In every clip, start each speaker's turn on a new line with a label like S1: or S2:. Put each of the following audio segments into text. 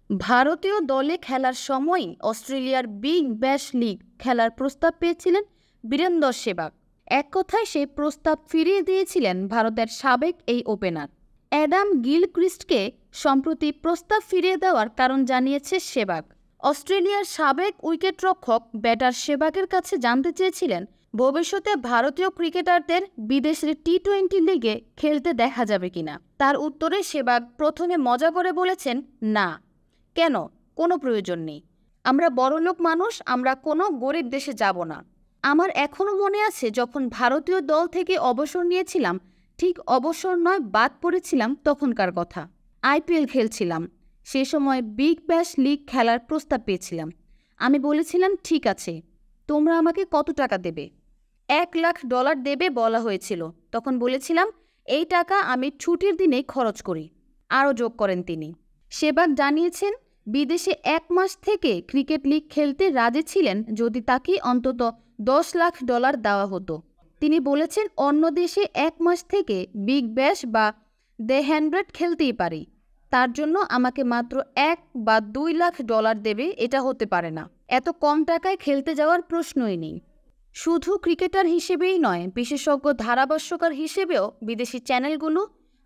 S1: ভারতীয় দলে খেলার সময়ই অস্ট্রেলিয়ার বিগ ব্যাশ লিগ খেলার প্রস্তাব পেয়েছিলেন বীরেন্দর সেহবাগ। এক কথায় সেই প্রস্তাব ফিরিয়ে দিয়েছিলেন ভারতের সাবেক এই ওপেনার। অ্যাডাম গিলক্রিস্টকে সম্প্রতি প্রস্তাব ফিরিয়ে দেওয়ার কারণ জানিয়েছে সেহবাগ। অস্ট্রেলিয়ার সাবেক উইকেটরক্ষক ব্যাটার সেহবাগের কাছে জানতে চেয়েছিলেন ভবিষ্যতে ভারতীয় ক্রিকেটারদের বিদেশের টি-20 লিগে খেলতে দেখা যাবে কিনা। তার উত্তরে সেহবাগ প্রথমে মজা করে বলেছেন, না, কেন, কোনো প্রয়োজন নেই। আমরা বড়লোক মানুষ, আমরা কোনো গরিব দেশে যাব না। আমার এখনও মনে আছে যখন ভারতীয় দল থেকে অবসর নিয়েছিলাম, ঠিক অবসর নয়, বাদ পড়েছিলাম তখনকার কথা। আইপিএল খেলছিলাম, সে সময় বিগ ব্যাশ লিগ খেলার প্রস্তাব পেয়েছিলাম। আমি বলেছিলাম, ঠিক আছে, তোমরা আমাকে কত টাকা দেবে? $1,00,000 দেবে বলা হয়েছিল। তখন বলেছিলাম, এই টাকা আমি ছুটির দিনেই খরচ করি। আরও যোগ করেন তিনি। সেহবাগ জানিয়েছেন, বিদেশে 1 মাস থেকে ক্রিকেট লিগ খেলতে রাজি ছিলেন যদি তাকে অন্তত $10,00,000 দেওয়া হতো। তিনি বলেছেন, অন্য দেশে 1 মাস থেকে বিগ ব্যাশ বা দ্য 100 খেলতেই পারি, তার জন্য আমাকে মাত্র $1 বা $2,00,000 দেবে, এটা হতে পারে না। এত কম টাকায় খেলতে যাওয়ার প্রশ্নই নেই। শুধু ক্রিকেটার হিসেবেই নয়, বিশেষজ্ঞ ধারাভাষ্যকার হিসেবেও বিদেশি চ্যানেলগুলো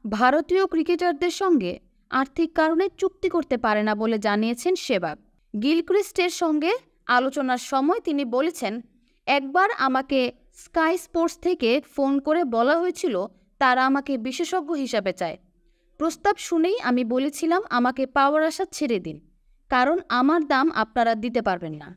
S1: ভারতীয় ক্রিকেটারদের সঙ্গে আর্থিক কারণে চুক্তি করতে পারে না বলে জানিয়েছেন সেহবাগ। গিলক্রিস্টের সঙ্গে আলোচনার সময় তিনি বলেছেন, একবার আমাকে স্কাই স্পোর্টস থেকে ফোন করে বলা হয়েছিল তারা আমাকে বিশেষজ্ঞ হিসাবে চায়। প্রস্তাব শুনেই আমি বলেছিলাম, আমাকে পাওয়ার আশা ছেড়ে দিন, কারণ আমার দাম আপনারা দিতে পারবেন না।